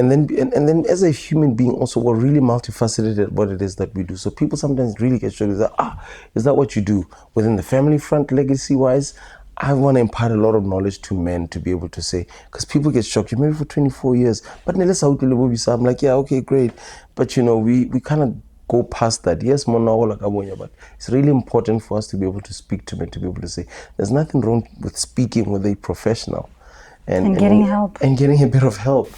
then as a human being also, we're really multifaceted at what it is that we do. So people sometimes really get shocked. Is that what you do within the family front, legacy wise? I want to impart a lot of knowledge to men to be able to say, because people get shocked. You're married for 24 years, but I'm like, yeah, okay, great. But we kind of go past that. Yes, but it's really important for us to be able to speak to men, to be able to say, there's nothing wrong with speaking with a professional. And getting help. And getting a bit of help.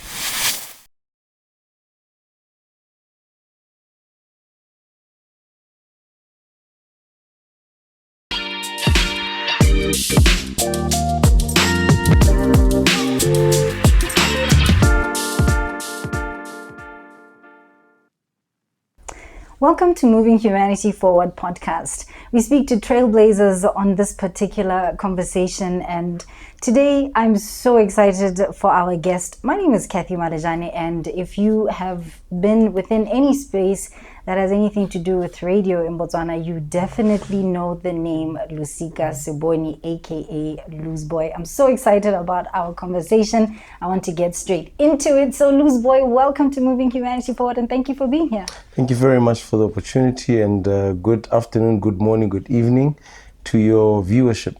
Welcome to Moving Humanity Forward podcast. We speak to trailblazers on this particular conversation, and today I'm so excited for our guest. My name is Kathy Marajani, and if you have been within any space that has anything to do with radio in Botswana, you definitely know the name Losika Seboni, aka Loose Boy. I'm so excited about our conversation. I want to get straight into it. So Loose Boy, welcome to Moving Humanity Forward, and thank you for being here. Thank you very much for the opportunity, and good afternoon, good morning, good evening to your viewership.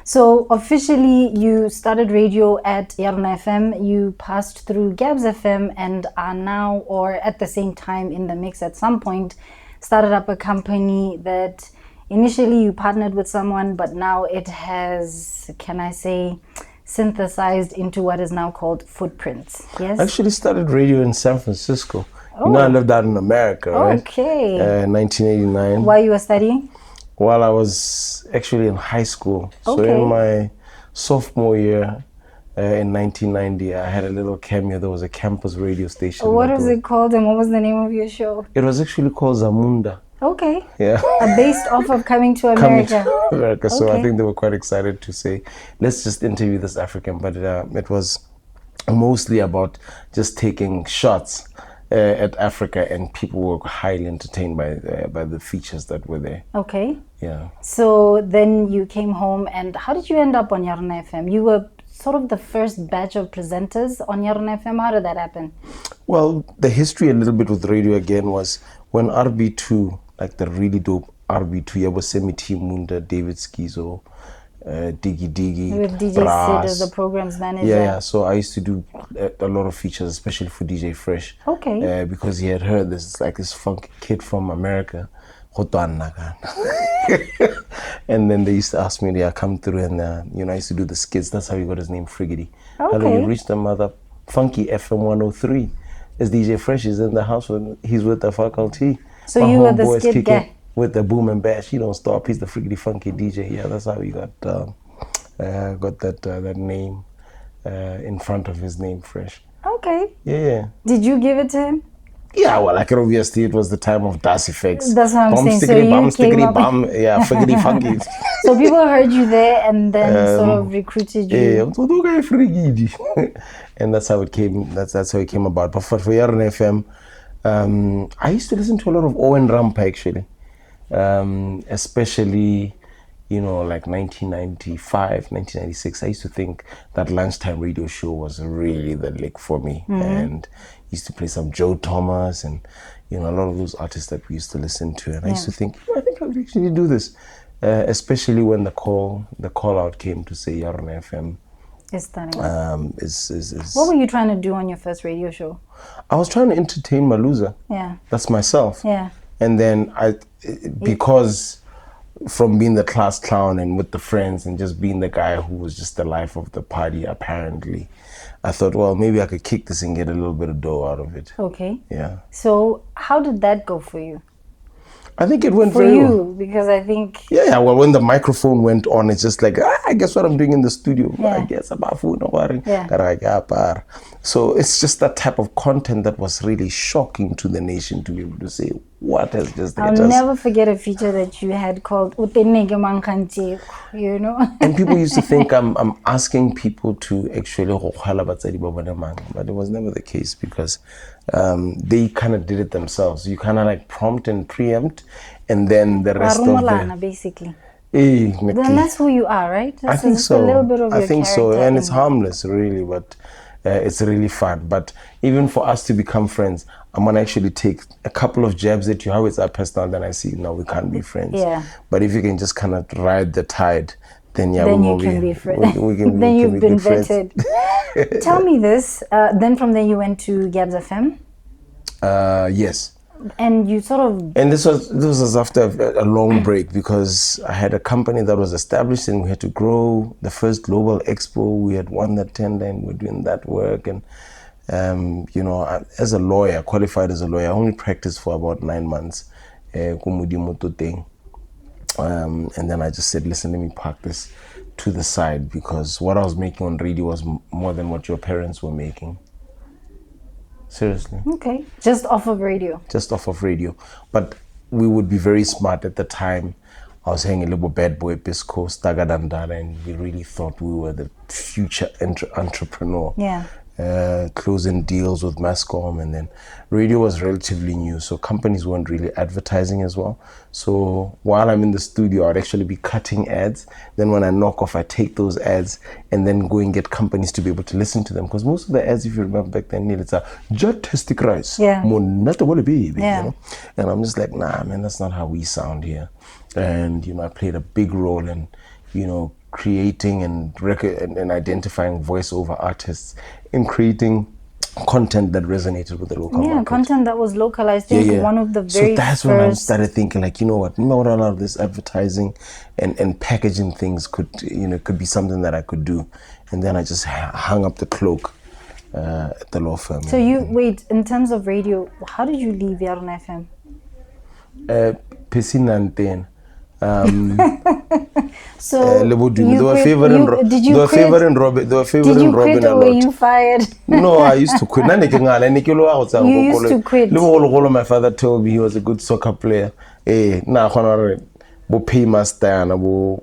So officially you started radio at Yarna FM, you passed through Gabs FM, and are now, or at the same time in the mix at some point, started up a company that initially you partnered with someone, but now it has, can I say, synthesized into what is now called Footprints. Yes? I actually started radio in San Francisco. Oh. I lived out in America, right? Okay. 1989. While you were studying? While I was actually in high school. Okay. So in my sophomore year in 1990, I had a little cameo. There was a campus radio station. What was it called, and what was the name of your show? It was actually called Zamunda. Okay. Yeah. Based off of Coming to America. Coming to America. So I think they were quite excited to say, let's just interview this African. But it was mostly about just taking shots at Africa, and people were highly entertained by the features that were there. Okay. Yeah. So then you came home, and how did you end up on Yarna FM? You were sort of the first batch of presenters on Yarna FM. How did that happen? Well, the history a little bit with radio again was when RB2, like the really dope RB2, Yabosemi Munda, David Skizo, Diggy with DJ Brass. Sid as the program's manager. Yeah. So I used to do a lot of features, especially for DJ Fresh. Okay. Because he had heard this funky kid from America, and then they used to ask me to come through, and I used to do the skits. That's how he got his name, Friggity. Okay. Hello, you reached the mother funky FM 103. As DJ Fresh is in the house when he's with the faculty. So my you were the skit guy. With the boom and bash, you don't stop. He's the friggity funky DJ. Yeah, that's how he got that name in front of his name, Fresh. Okay. Yeah. Did you give it to him? Yeah, well, like obviously it was the time of DAS effects. That's what I'm saying. So you came up. Yeah, friggity funky. So people heard you there and then sort of recruited you. Yeah, and that's how it came. That's how it came about. But for Yarna FM, I used to listen to a lot of Owen Rampa actually. Especially, like 1995, 1996, I used to think that lunchtime radio show was really the lick for me. Mm-hmm. And used to play some Joe Thomas and, a lot of those artists that we used to listen to. And I used to think, I think I would actually do this. Especially when the call out came to say Yarna FM. What were you trying to do on your first radio show? I was trying to entertain Maluza. Yeah. That's myself. Yeah. And then because from being the class clown and with the friends and just being the guy who was just the life of the party, apparently, I thought, well, maybe I could kick this and get a little bit of dough out of it. Okay. Yeah. So how did that go for you? I think it went very well. For you, because I think... Yeah, well, when the microphone went on, it's just like, I guess what I'm doing in the studio. Yeah. I guess about food, no worry. Yeah. So it's just that type of content that was really shocking to the nation to be able to say, what has just... I'll never forget a feature that you had called Utenege Mankanti, And people used to think I'm asking people to actually... But it was never the case because they kind of did it themselves. You kind of like prompt and preempt, and then the rest of the... basically. Then that's who you are, right? I think so. A little bit of I think so, and it's harmless, really. But it's really fun. But even for us to become friends, I'm gonna actually take a couple of jabs at you. How is that personal? Then I see, no, we can't be friends. Yeah. But if you can just kind of ride the tide, then yeah, Then we you will can be friends. We Then we you've be been good friends. vetted. Tell me this. Then from there you went to Gabs FM, Yes. and you sort of And this was after a long break, because I had a company that was established and we had to grow. The first global expo, we had won that tender and we're doing that work. And as a lawyer, qualified as a lawyer, I only practiced for about 9 months. And then I just said, listen, let me park this to the side, because what I was making on radio was more than what your parents were making. Seriously. okay, just off of radio. Just off of radio. But we would be very smart at the time. I was hanging a little bad boy Bisco, Stagadandara, and we really thought we were the future entrepreneur. Yeah. Closing deals with Mascom, and then radio was relatively new, so companies weren't really advertising as well. So while I'm in the studio, I'd actually be cutting ads. Then when I knock off, I take those ads and then go and get companies to be able to listen to them, because most of the ads, if you remember back then, it's a jet testic rice, Yeah. baby, Yeah. And I'm just like, nah, man, that's not how we sound here. And I played a big role in creating and identifying voiceover artists, in creating content that resonated with the local market. Content that was localized. One of the very So that's when I started thinking, like, you know what, not a lot of this advertising and packaging things could be something that I could do. And then I just hung up the cloak at the law firm. So wait, in terms of radio, how did you leave Yarn FM? Pesinanten. So they were favoring Robin. Did you quit or were you fired? No, I used to quit. You used to quit. My father told me he was a good soccer player. Bo paymaster na bo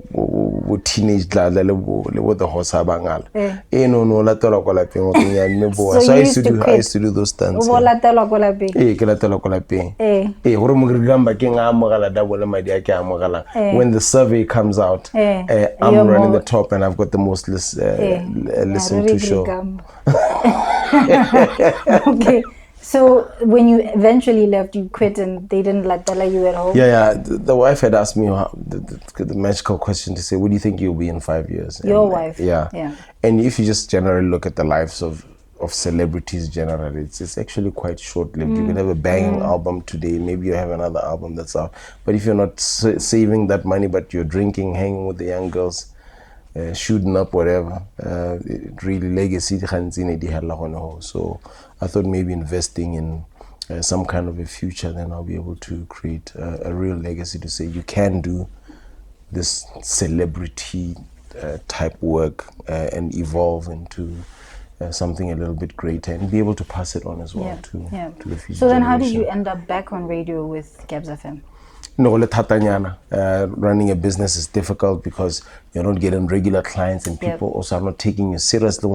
teenage dlala le bo the horse abangala. No la tola kwa lapeng o kenya mme bo. So I used to do those stunts. Bo la tola kwa lapeng. Ke la tola kwa lapeng. Gore mo gamba ke nga amogala double madi a ke amogala. When the survey comes out, I'm running the top and I've got the most listened to show. Okay. So when you eventually left, you quit and they didn't tell you at home? Yeah. The wife had asked me the magical question to say, what do you think you'll be in 5 years? Your wife? Yeah. And if you just generally look at the lives of celebrities generally, it's actually quite short-lived. You could have a banging album today, maybe you have another album that's out. But if you're not saving that money, but you're drinking, hanging with the young girls, shooting up, whatever, really legacy. So I thought maybe investing in some kind of a future, then I'll be able to create a real legacy to say you can do this celebrity type work and evolve into something a little bit greater and be able to pass it on as well to the future. So then how did you end up back on radio with Gabs FM? No, running a business is difficult because you're not getting regular clients and people also are not taking you seriously.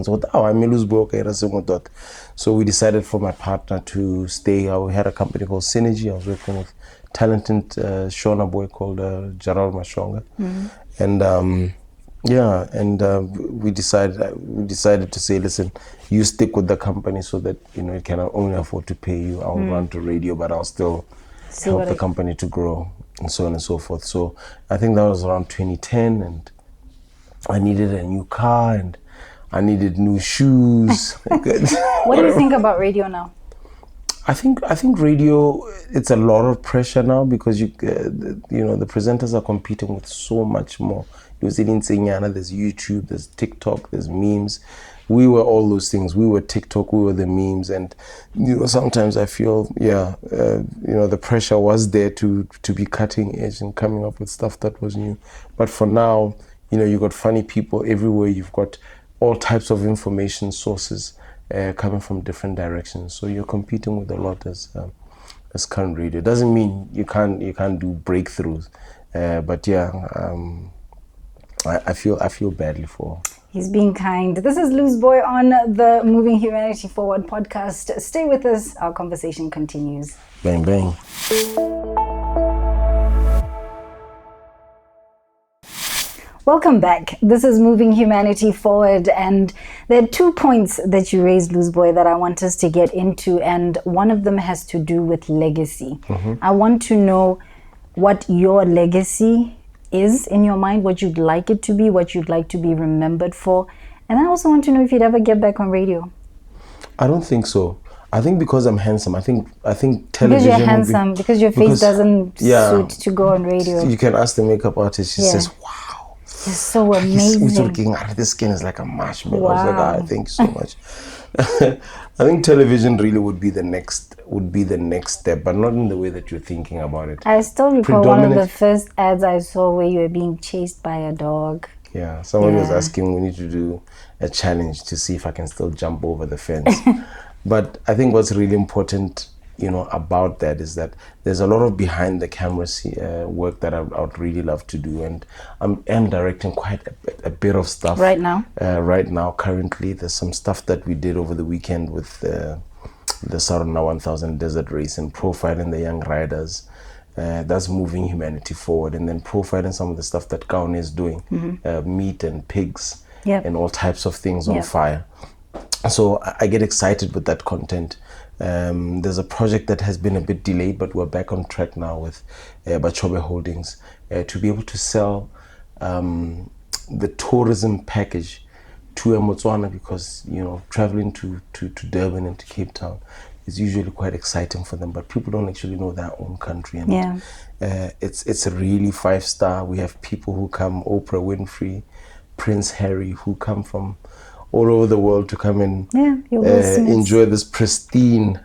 So we decided for my partner to stay. We had a company called Synergy. I was working with talented Shona boy called Gerald Mashonga. And we decided to say, listen, you stick with the company so that it can only afford to pay you. I'll run to radio, but I'll still help the company to grow and so on and so forth. So I think that was around 2010, and I needed a new car and I needed new shoes. What do you think about radio now? I think radio, it's a lot of pressure now because the presenters are competing with so much more. There's YouTube, there's TikTok, there's memes. We were all those things. We were TikTok, we were the memes, and sometimes I feel the pressure was there to be cutting edge and coming up with stuff that was new. But for now, you've got funny people everywhere. You've got all types of information sources coming from different directions. So you're competing with a lot as current radio. Doesn't mean you can't do breakthroughs, but I feel badly for. He's being kind. This is Loose Boy on the Moving Humanity Forward podcast. Stay with us. Our conversation continues. Bang, bang. Welcome back. This is Moving Humanity Forward, and there are 2 points that you raised, Luzboy, that I want us to get into, and one of them has to do with legacy. I want to know what your legacy is in your mind, what you'd like it to be, what you'd like to be remembered for, and I also want to know if you'd ever get back on radio. I don't think so. I think because I'm handsome. I think television. Because you're handsome, because your face doesn't suit to go on radio. You can ask the makeup artist. She says, "Wow, you're so amazing. This skin is like a marshmallow." Wow. I was like, "Ah, thank you so much." I think television really would be the next step, but not in the way that you're thinking about it. I still recall one of the first ads I saw where you were being chased by a dog. Yeah, somebody was asking, we need to do a challenge to see if I can still jump over the fence. But I think what's really important, about that is that there's a lot of behind the camera work that I would really love to do, and I'm directing quite a bit of stuff right now. Right now, currently, there's some stuff that we did over the weekend with the Sarona 1000 Desert Race and profiling the young riders. That's moving humanity forward, and then profiling some of the stuff that Kaun is doing, meat and pigs and all types of things on fire. So I get excited with that content. There's a project that has been a bit delayed, but we're back on track now with Bachobe Holdings to be able to sell the tourism package to Botswana, because traveling to Durban and to Cape Town is usually quite exciting for them, but people don't actually know their own country, and it's a really 5-star. We have people who come, Oprah Winfrey, Prince Harry, who come from all over the world to come and enjoy this pristine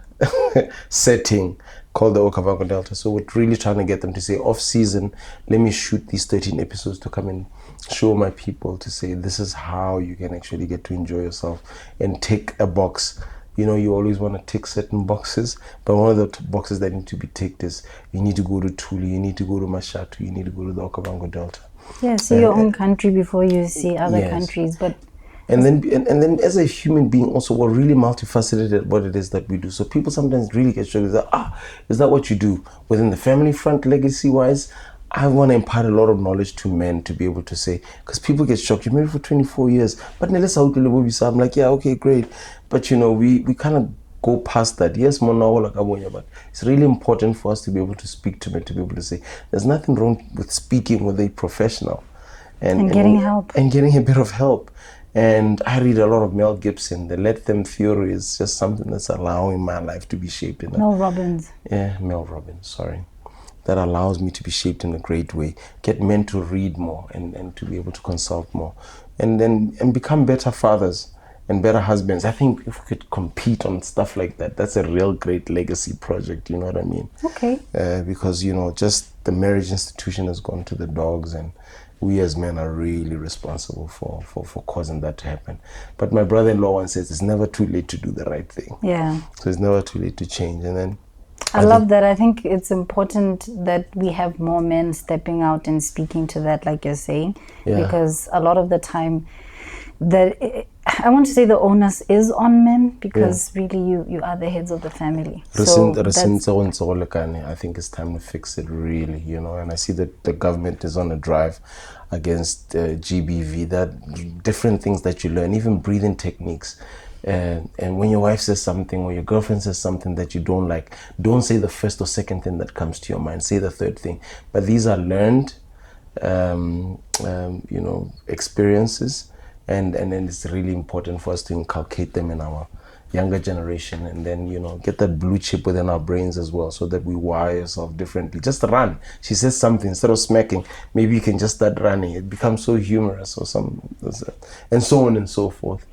setting called the Okavango Delta. So we're really trying to get them to say, off season, let me shoot these 13 episodes to come and show my people, to say this is how you can actually get to enjoy yourself and tick a box. You always want to tick certain boxes, but one of the boxes that need to be ticked is you need to go to Tuli, you need to go to Mashatu, you need to go to the Okavango Delta. Yeah, see your own country before you see other countries. But and then as a human being also, we're really multifaceted at what it is that we do. So people sometimes really get shocked that, is that what you do within the family front, legacy wise? I want to impart a lot of knowledge to men to be able to say, because people get shocked, you're married for 24 years, but I'm like, yeah, okay, great. But we kind of go past that. Yes, but it's really important for us to be able to speak to men, to be able to say, there's nothing wrong with speaking with a professional. And getting help. And getting a bit of help. And I read a lot of Mel Gibson. The let them theory is just something that's allowing my life to be shaped in Mel Robbins. Yeah, Mel Robbins, sorry. That allows me to be shaped in a great way. Get men to read more and to be able to consult more. And become better fathers and better husbands. I think if we could compete on stuff like that, that's a real great legacy project, you know what I mean? Okay. Because, just the marriage institution has gone to the dogs, and we as men are really responsible for causing that to happen. But my brother-in-law once says it's never too late to do the right thing. Yeah. So it's never too late to change. And then I love that. I think it's important that we have more men stepping out and speaking to that, like you're saying, because a lot of the time I want to say the onus is on men, because really you are the heads of the family. So I think it's time to fix it, really, and I see that the government is on a drive against GBV, that different things that you learn, even breathing techniques. And when your wife says something or your girlfriend says something that you don't like, don't say the first or second thing that comes to your mind, say the third thing. But these are learned experiences, and then it's really important for us to inculcate them in our younger generation, and then get that blue chip within our brains as well, so that we wire ourselves differently. Just run. She says something, instead of smacking, maybe you can just start running. It becomes so humorous, and so on and so forth.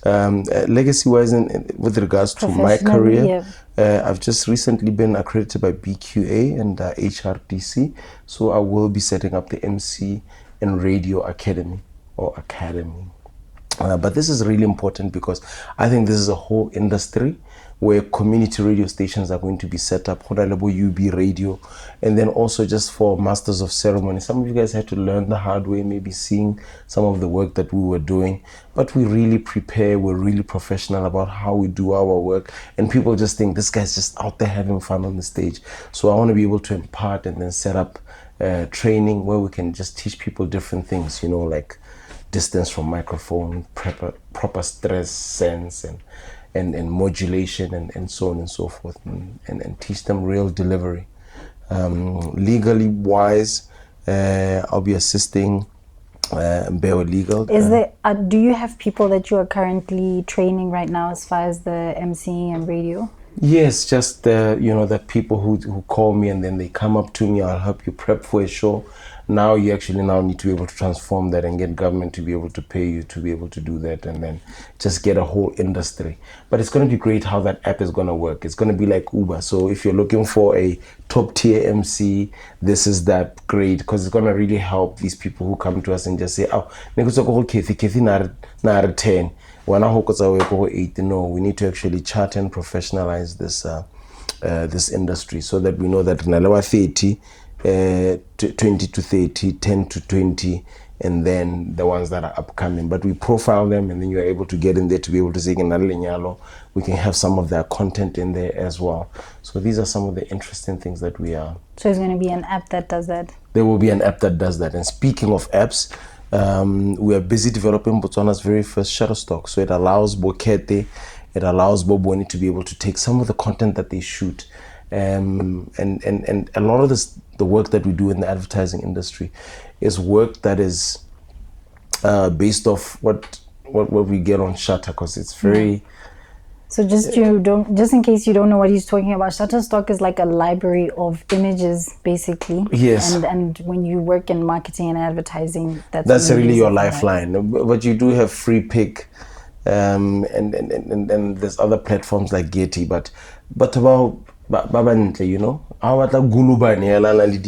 Legacy wise, with regards to my career, I've just recently been accredited by BQA and HRDC, so I will be setting up the MC and Radio Academy. But this is really important, because I think this is a whole industry where community radio stations are going to be set up, UB Radio, and then also just for Masters of Ceremony. Some of you guys had to learn the hard way, maybe seeing some of the work that we were doing, but we really prepare, we're really professional about how we do our work, and people just think this guy's just out there having fun on the stage. So I want to be able to impart and then set up training where we can just teach people different things, like distance from microphone, proper stress sense, and modulation, and so on and so forth, and teach them real delivery. Legally wise, I'll be assisting Bear Legal. Do you have people that you are currently training right now as far as the MCing and radio? Yes, just the people who call me and then they come up to me. I'll help you prep for a show. Now you actually now need to be able to transform that and get government to be able to pay you to be able to do that, and then just get a whole industry. But it's going to be great how that app is going to work. It's going to be like Uber. So if you're looking for a top tier MC, this is that great, because it's going to really help these people who come to us and just say, oh, na 10. No, we need to actually chart and professionalize this industry, so that we know that Nalawa 30, 20 to 30, 10 to 20, and then the ones that are upcoming. But we profile them, and then you're able to get in there to be able to say, we can have some of their content in there as well. So these are some of the interesting things that we are. So it's going to be an app that does that? There will be an app that does that. And speaking of apps, we are busy developing Botswana's very first Shutterstock. So it allows Bokete, it allows Boboni to be able to take some of the content that they shoot. And a lot of the work that we do in the advertising industry is work that is based off what we get on Shutter, because it's very... So just in case you don't know what he's talking about, Shutterstock is like a library of images, basically. Yes. And when you work in marketing and advertising, that's really your lifeline. Right? But you do have free pick, and there's other platforms like Getty. But about Babantle, how about Gulubani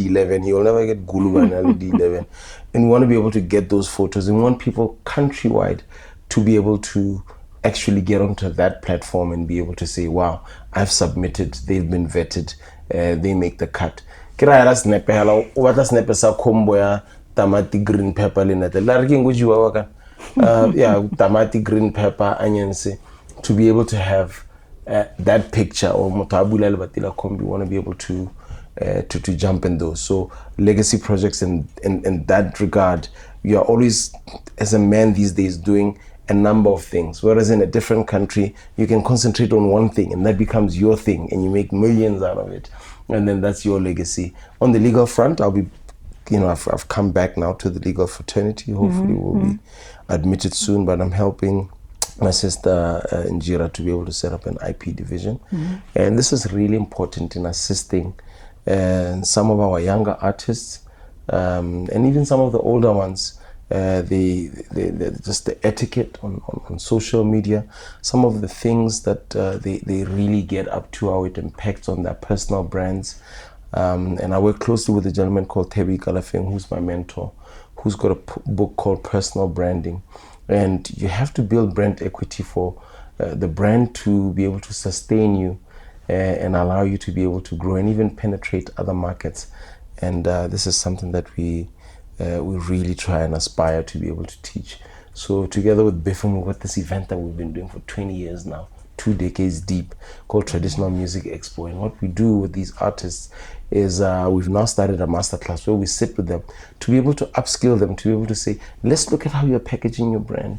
11? You'll never get Gulubani 11. And we want to be able to get those photos, and we want people countrywide to be able to actually get onto that platform and be able to say, wow, I've submitted, they've been vetted, they make the cut. Kira snap what snap sa combo ya tamati green pepper linate larking gujiwa waka tamati green pepper onions, to be able to have that picture or motabula batila kombi. We want to be able to jump in those. So legacy projects in that regard, you are always, as a man these days, doing a number of things, whereas in a different country you can concentrate on one thing and that becomes your thing and you make millions out of it, and then that's your legacy. On the legal front, I'll be, I've come back now to the legal fraternity. Hopefully we'll be admitted soon, but I'm helping my sister Njira to be able to set up an IP division, and this is really important in assisting some of our younger artists, and even some of the older ones. Just the etiquette on social media, some of the things that they really get up to, how it impacts on their personal brands. And I work closely with a gentleman called Tebi Kalafeng, who's my mentor, who's got a book called Personal Branding. And you have to build brand equity for the brand to be able to sustain you and allow you to be able to grow and even penetrate other markets. And this is something that we really try and aspire to be able to teach. So together with BIFM, we've got this event that we've been doing for 20 years now, 2 decades deep, called Traditional Music Expo. And what we do with these artists is we've now started a masterclass where we sit with them to be able to upskill them, to be able to say, let's look at how you're packaging your brand.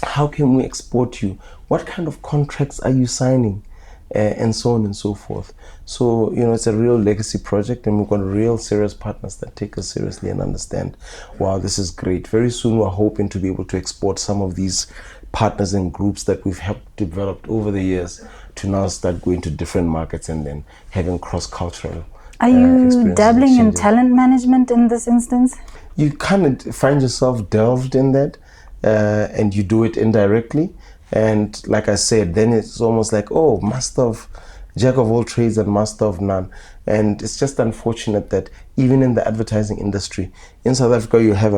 How can we export you? What kind of contracts are you signing? And so on and so forth. So, it's a real legacy project, and we've got real serious partners that take us seriously and understand, wow, this is great. Very soon we're hoping to be able to export some of these partners and groups that we've helped develop over the years to now start going to different markets and then having cross-cultural Are you dabbling in talent management in this instance? You kind of find yourself delved in that, and you do it indirectly. And like I said, then it's almost like, oh, jack of all trades and master of none. And it's just unfortunate that even in the advertising industry, in South Africa, you have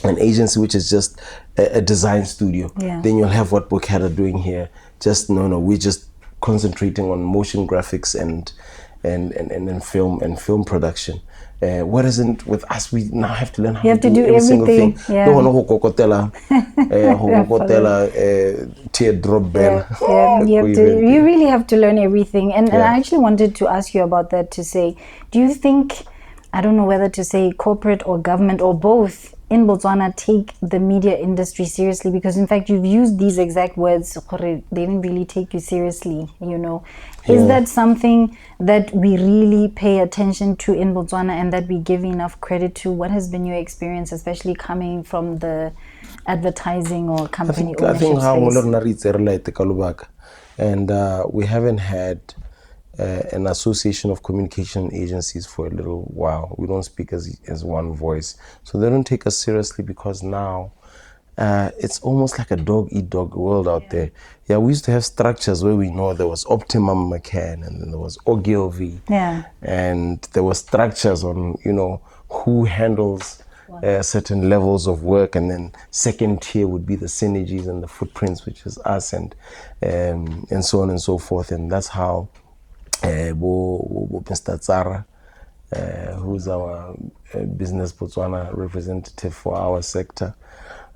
an agency which is just a design studio. Yeah. Then you'll have what Bokata are doing here. We're just concentrating on motion graphics and film production. What isn't with us? We now have to learn how You have to do every single everything. thing. Yeah. Don't want to kokotela, teardrop bell. You really have to learn everything. And Yeah. I actually wanted to ask you about that, to say, do you think, I don't know whether to say corporate or government or both in Botswana take the media industry seriously? Because in fact you've used these exact words, they didn't really take you seriously, you know. Is that something that we really pay attention to in Botswana and that we give enough credit to? What has been your experience, especially coming from the advertising or company I think ownership space? And we haven't had an association of communication agencies for a little while. We don't speak as one voice, so they don't take us seriously because now it's almost like a dog-eat-dog world out there. Yeah, we used to have structures where we know there was Optimum McCann and then there was Ogilvy. Yeah. And there were structures on, you know, who handles certain levels of work, and then second tier would be the synergies and the footprints, which is us, and so on and so forth. And that's how Mr. Tsara, who's our business Botswana representative for our sector,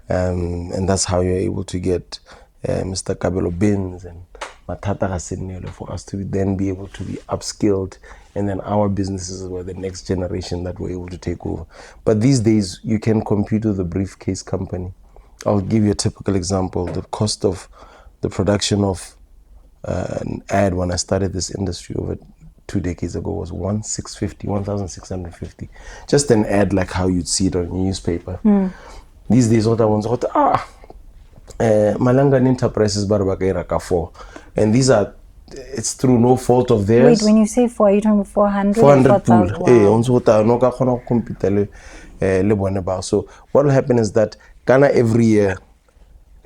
and that's how you're able to get Mr. Kabelo Bins and Matata Hasenelo for us to then be able to be upskilled, and then our businesses were the next generation that were able to take over. But these days, you can compete with a briefcase company. I'll give you a typical example. The cost of the production of an ad when I started this industry over 2 decades ago was 1,650. Just an ad like how you'd see it on a newspaper. These days, what I want to Malangan Enterprises Barabakairaka 4. And these are, it's through no fault of theirs. Wait, when you say 4, are you talking about 400? 400 pool. Wow. So what will happen is that Ghana every year,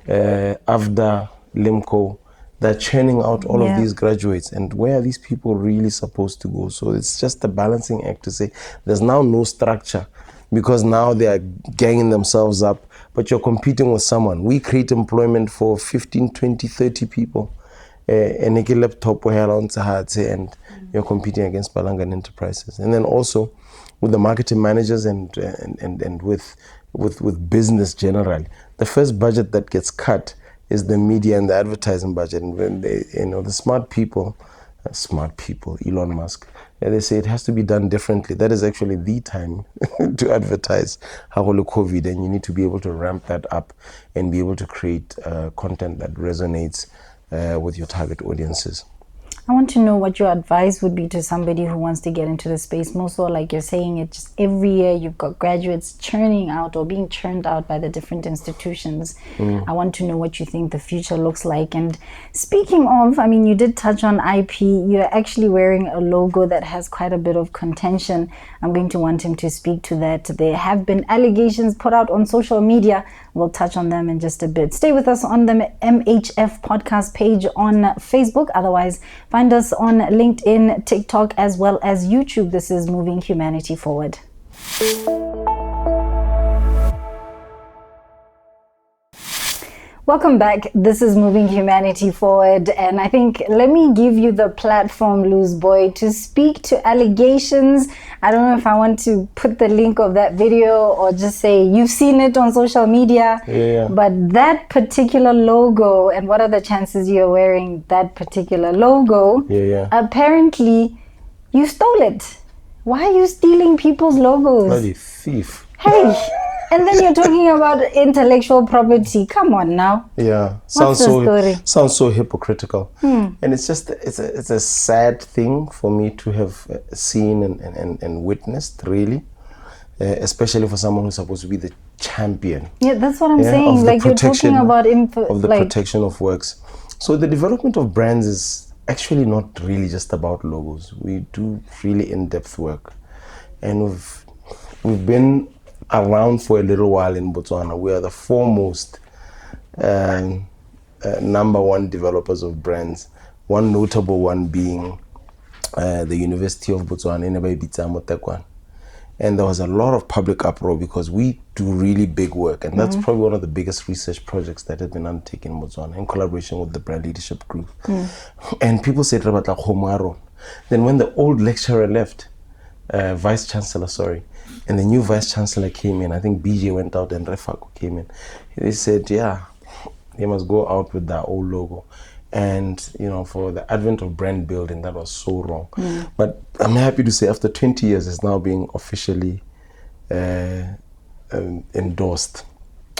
after Limco, they're churning out all of these graduates, and where are these people really supposed to go? So it's just a balancing act to say there's now no structure, because now they are ganging themselves up, but you're competing with someone. We create employment for 15, 20, 30 people. And laptop and you're competing against Balangan Enterprises. And then also with the marketing managers and with business generally, the first budget that gets cut is the media and the advertising budget. And when they, you know, the smart people, Elon Musk, they say it has to be done differently. That is actually the time to advertise COVID, and you need to be able to ramp that up and be able to create content that resonates with your target audiences. I want to know what your advice would be to somebody who wants to get into the space. More so, like you're saying, it just every year you've got graduates churning out or being churned out by the different institutions. I want to know what you think the future looks like. And speaking of, I mean, you did touch on IP. You're actually wearing a logo that has quite a bit of contention. I'm going to want him to speak to that. There have been allegations put out on social media. We'll touch on them in just a bit. Stay with us on the MHF podcast page on Facebook. Otherwise, find us on LinkedIn, TikTok, as well as YouTube. This is Moving Humanity Forward. Welcome back. This is Moving Humanity Forward, and I think let me give you the platform, Loose Boy, to speak to allegations. I don't know if I want to put the link of that video or just say you've seen it on social media. But that particular logo, and what are the chances you're wearing that particular logo? Apparently, you stole it. Why are you stealing people's logos? Bloody thief. Hey. And then you're talking about intellectual property. Come on now. Sounds so hypocritical. And it's just it's a sad thing for me to have seen and witnessed, really, especially for someone who's supposed to be the champion. Yeah, that's what I'm saying. Like you're talking about protection of works. So the development of brands is actually not really just about logos. We do really in-depth work, and we've been around for a little while in Botswana. We are the foremost number one developers of brands. One notable one being the University of Botswana in Botswana. And there was a lot of public uproar because we do really big work, and that's probably one of the biggest research projects that has been undertaken in Botswana in collaboration with the Brand Leadership Group. And people said about like Homaro. Then when the old lecturer left, vice chancellor, sorry, and the new vice chancellor came in, I think BJ went out and Refako came in. They said, yeah, they must go out with that old logo. And, you know, for the advent of brand building, that was so wrong. But I'm happy to say after 20 years, it's now being officially endorsed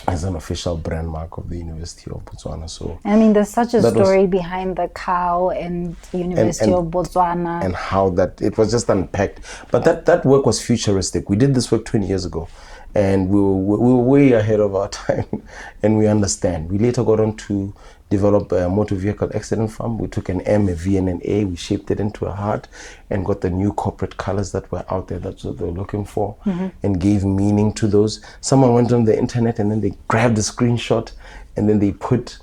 as an official brand mark of the University of Botswana. So I mean, there's such a story behind the cow and University of Botswana. And how that, it was just unpacked. But that work was futuristic. We did this work 20 years ago. And we were way ahead of our time. And we understand. We later got on to develop a motor vehicle accident fund. We took an M, a V, and an A. We shaped it into a heart and got the new corporate colors that were out there. That's what they were looking for, and gave meaning to those. Someone went on the internet and then they grabbed the screenshot and then they put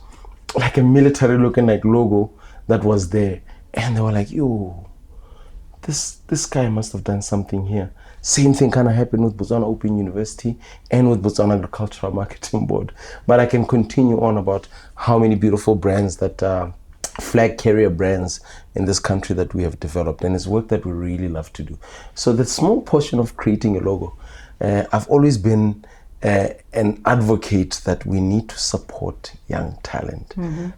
like a military looking like logo that was there. And they were like, yo, this guy must have done something here. Same thing kind of happened with Botswana Open University and with Botswana Agricultural Marketing Board. But I can continue on about how many beautiful brands that flag carrier brands in this country that we have developed, and it's work that we really love to do. So the small portion of creating a logo, I've always been an advocate that we need to support young talent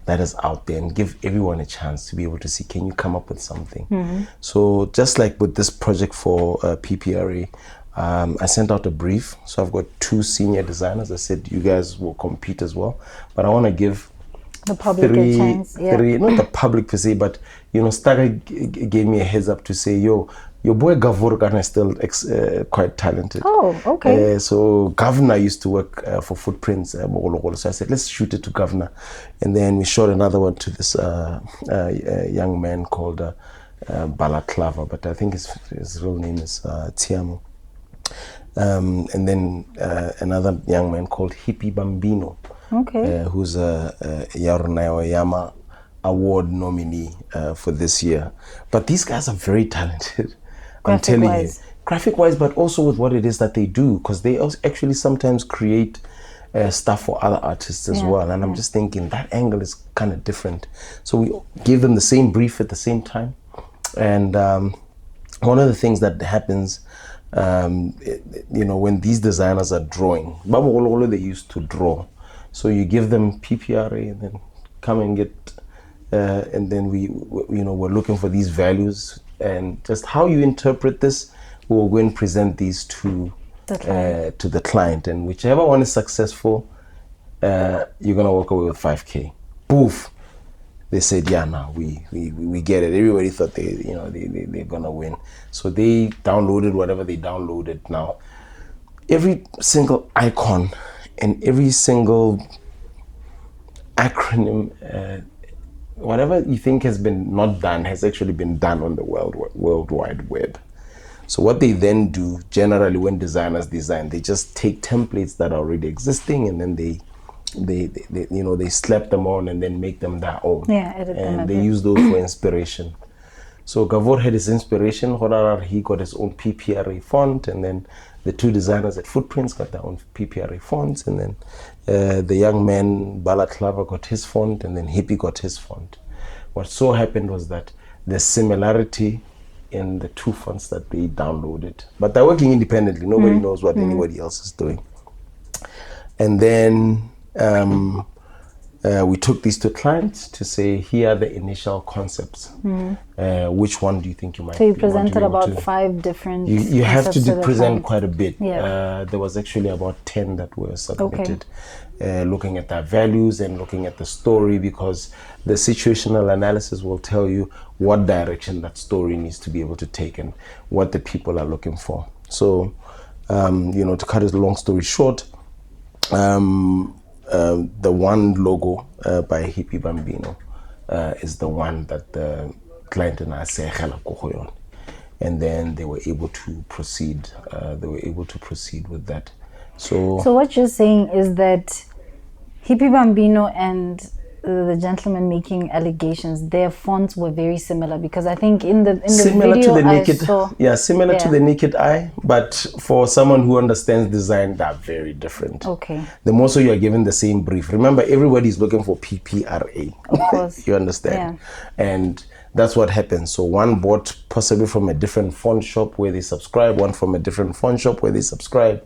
that is out there and give everyone a chance to be able to see, can you come up with something? So just like with this project for PPRA, I sent out a brief. So I've got 2 senior designers. I said, you guys will compete as well, but I want to give the public a chance. Three, not the public per se, but you know, Staga gave me a heads up to say, yo, your boy Gavur is still quite talented. Oh, okay. So Governor used to work for Footprints. So I said, let's shoot it to Governor. And then we shot another one to this young man called Balaklava, but I think his real name is Tiamo. And then another young man called Hippie Bambino, who's a Yama Award nominee for this year. But these guys are very talented. I'm telling you, graphic-wise, but also with what it is that they do, because they also actually sometimes create stuff for other artists as well. And I'm just thinking that angle is kind of different. So we gave them the same brief at the same time. And one of the things that happens, you know, when these designers are drawing, they used to draw. So you give them PPRA and then come and get, and then we're looking for these values. And just how you interpret this, we'll go and present these to the client. And whichever one is successful, you're gonna walk away with 5K. Poof! They said, yeah, now we get it. Everybody thought they're gonna win. So they downloaded whatever they downloaded. Now, every single icon and every single acronym, whatever you think has been not done has actually been done on the World Wide Web. So what they then do, generally when designers design, they just take templates that are already existing and then they slap them on and then make them their own. Edit them. And they use those for inspiration. So Gavor had his inspiration. Horarar, he got his own PPRA font, and then the 2 designers at Footprints got their own PPRA fonts, and then the young man Balaklava got his font, and then Hippie got his font. What so happened was that there's similarity in the 2 fonts that they downloaded, but they're working independently. Nobody knows what anybody else is doing. And then we took these to clients to say, here are the initial concepts. Which one do you think you might? So you presented about 5 different. You have to present quite a bit. There was actually about 10 that were submitted. Looking at their values and looking at the story, because the situational analysis will tell you what direction that story needs to be able to take and what the people are looking for. So, to cut a long story short, the one logo by Hippie Bambino is the one that the client and I say, and then they were able to proceed. With that. So what you're saying is that Hippie Bambino and the gentleman making allegations, their fonts were very similar, because I think in the Similar video to the naked, I saw, similar to Yeah. the naked eye, but for someone who understands design, they're very different. Okay. The more so you are given the same brief. Remember, everybody's looking for PPRA. Of course. You understand? And that's what happens. So one bought possibly from a different font shop where they subscribe, one from a different font shop where they subscribe.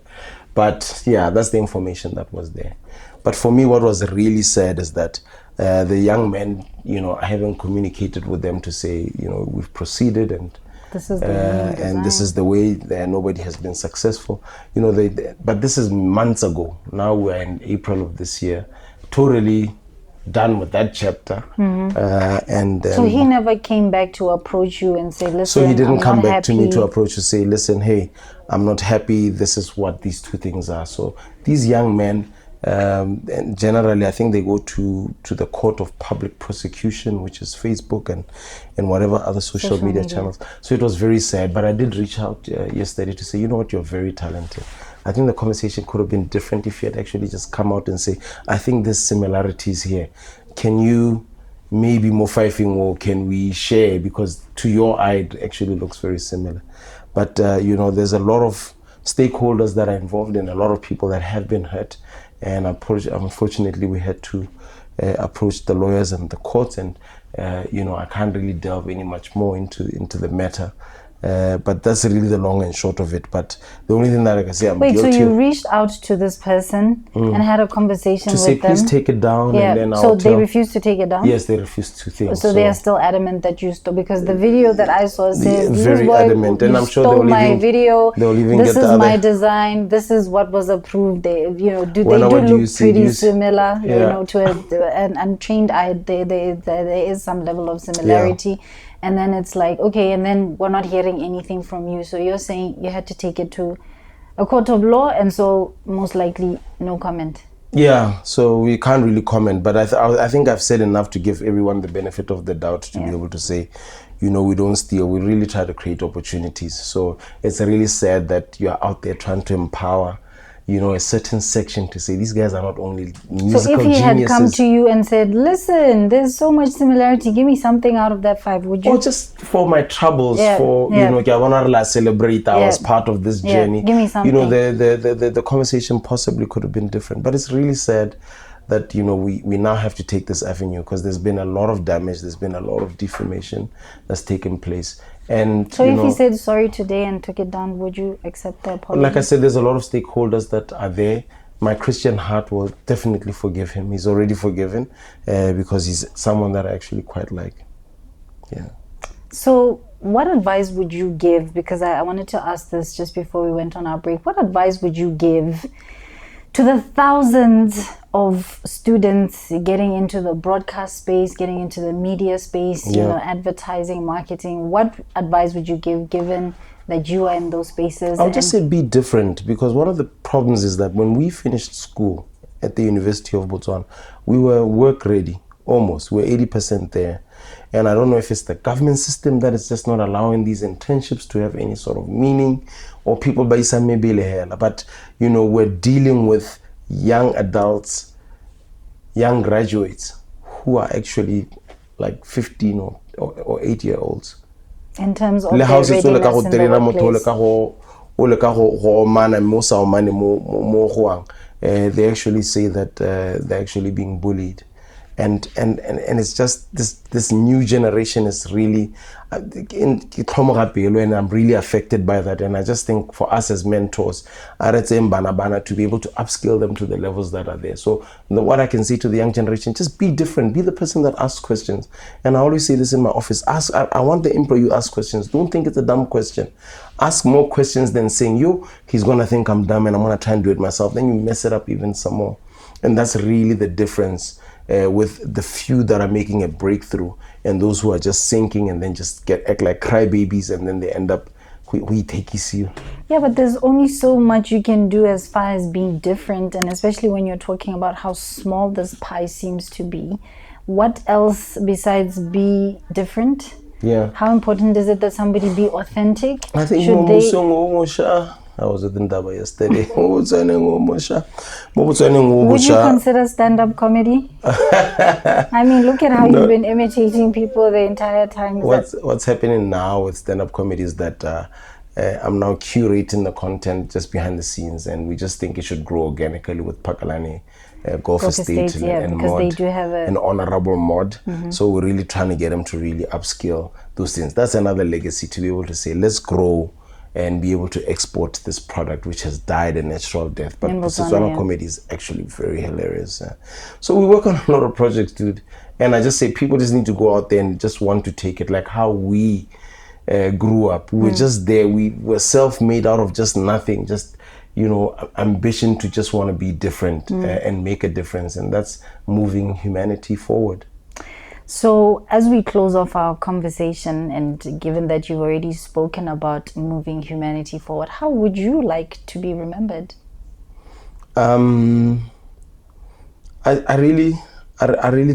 But yeah, that's the information that was there. But for me, what was really sad is that the young men, I haven't communicated with them to say, we've proceeded and this is the way and this is the way that nobody has been successful. But this is months ago. Now we're in April of this year, totally done with that chapter. So he never came back to approach you and say, listen, so he didn't I'm come not back to me happy. to approach to say, listen, hey, I'm not happy. This is what these two things are. So these young men, and generally, I think they go to the court of public prosecution, which is Facebook and whatever other social media channels. So it was very sad. But I did reach out yesterday to say, you know what, you're very talented. I think the conversation could have been different if you had actually just come out and say, I think there's similarities here. Can you maybe more fifing, or can we share? Because to your eye, it actually looks very similar. But, there's a lot of stakeholders that are involved and a lot of people that have been hurt. And unfortunately, we had to approach the lawyers and the courts. And, I can't really delve any much more into the matter. But that's really the long and short of it. But the only thing that I can say, I'm Wait, guilty. so you reached out to this person and had a conversation to with say, them? please take it down. Yeah. And then So I'll they tell. refused to take it down? Yes, they refused to think. So they are still adamant that you stole, because the video that I saw says, very boy, adamant, and you I'm sure stole they'll my even- video. they'll even This get the is my other- design. This is what was approved. They, they do what do you look see? pretty Do you see- similar. Yeah. To an untrained eye, there is some level of similarity. And then it's like, okay, and then we're not hearing anything from you. So you're saying you had to take it to a court of law, and so most likely no comment. Yeah, so we can't really comment, but I think I've said enough to give everyone the benefit of the doubt to be able to say, we don't steal. We really try to create opportunities. So it's really sad that you're out there trying to empower, a certain section to say these guys are not only musical So if he had geniuses. come to you and said, listen, there's so much similarity, give me something out of that 5, would you? Or just for my troubles, I want to celebrate I was part of this journey. Give me something. The conversation possibly could have been different. But it's really sad that, we now have to take this avenue, because there's been a lot of damage, there's been a lot of defamation that's taken place. And So if he said sorry today and took it down, would you accept the apology? like I said, there's a lot of stakeholders that are there. My Christian heart will definitely forgive him. He's already forgiven because he's someone that I actually quite like. Yeah. So what advice would you give, because I wanted to ask this just before we went on our break, what advice would you give to the thousands of students getting into the broadcast space, getting into the media space, advertising, marketing? What advice would you give, given that you are in those spaces? I'll just say be different, because one of the problems is that when we finished school at the University of Botswana, we were work ready, almost. We're 80% there. And I don't know if it's the government system that is just not allowing these internships to have any sort of meaning, or people by Isamebele. But, we're dealing with young adults, young graduates who are actually like 15 or 8-year-olds. In terms of Le their house is readiness in the workplace. They actually say that they're actually being bullied. And it's just this new generation is really and I'm really affected by that. And I just think for us as mentors, to be able to upskill them to the levels that are there. So what I can say to the young generation, just be different, be the person that asks questions. And I always say this in my office, I want the employee to ask questions. Don't think it's a dumb question. Ask more questions than saying, he's gonna think I'm dumb and I'm gonna try and do it myself. Then you mess it up even some more. And that's really the difference with the few that are making a breakthrough and those who are just sinking and then just act like crybabies, and then they end up we take you. Yeah, but there's only so much you can do as far as being different, and especially when you're talking about how small this pie seems to be. What else besides be different? Yeah. How important is it that somebody be authentic? I think Should they? I was with Ndaba yesterday. Would you consider stand-up comedy? I mean, look at how you've been imitating people the entire time. What's happening now with stand-up comedy is that I'm now curating the content just behind the scenes, and we just think it should grow organically with Pakalani, Golf Estate, and because mod, they do have an honorable mod. So we're really trying to get them to really upskill those things. That's another legacy, to be able to say, let's grow and be able to export this product which has died a natural death. But Botswana comedy is actually very hilarious. So we work on a lot of projects, dude. And I just say people just need to go out there and just want to take it like how we grew up. We were just there. We were self-made out of just nothing, just, you know, ambition to just want to be different and make a difference. And that's moving humanity forward. So as we close off our conversation, and given that you've already spoken about moving humanity forward, how would you like to be remembered? I really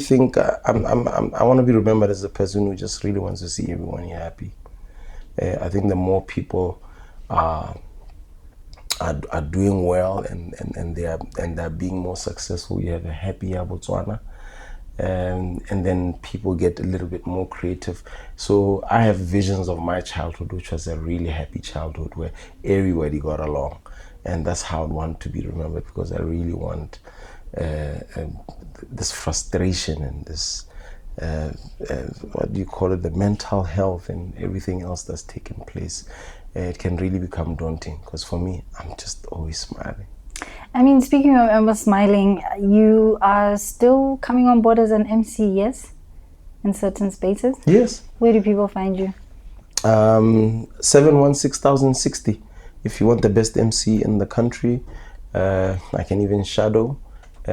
think I want to be remembered as a person who just really wants to see everyone happy. I think the more people are doing well and they're being more successful, you have a happier Botswana. And then people get a little bit more creative. So I have visions of my childhood, which was a really happy childhood where everybody got along, and that's how I want to be remembered, because I really want this frustration and this what do you call it, the mental health and everything else that's taken place. It can really become daunting, because for me, I'm just always smiling. I mean, speaking of smiling, you are still coming on board as an MC, yes? In certain spaces? Yes. Where do people find you? 716,060. If you want the best MC in the country, I can even shadow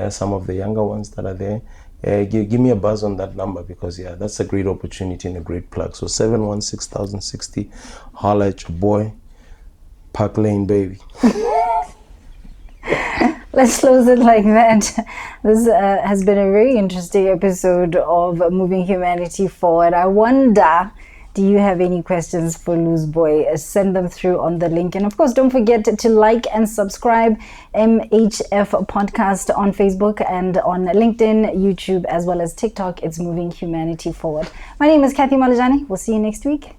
some of the younger ones that are there. Give me a buzz on that number, because that's a great opportunity and a great plug. So 716,060, holla at your boy, Park Lane, baby. Let's close it like that. This has been a very interesting episode of Moving Humanity Forward. I wonder, do you have any questions for Loose Boy? Send them through on the link. And of course, don't forget to like and subscribe MHF Podcast on Facebook and on LinkedIn, YouTube, as well as TikTok. It's Moving Humanity Forward. My name is Kathy Malajani. We'll see you next week.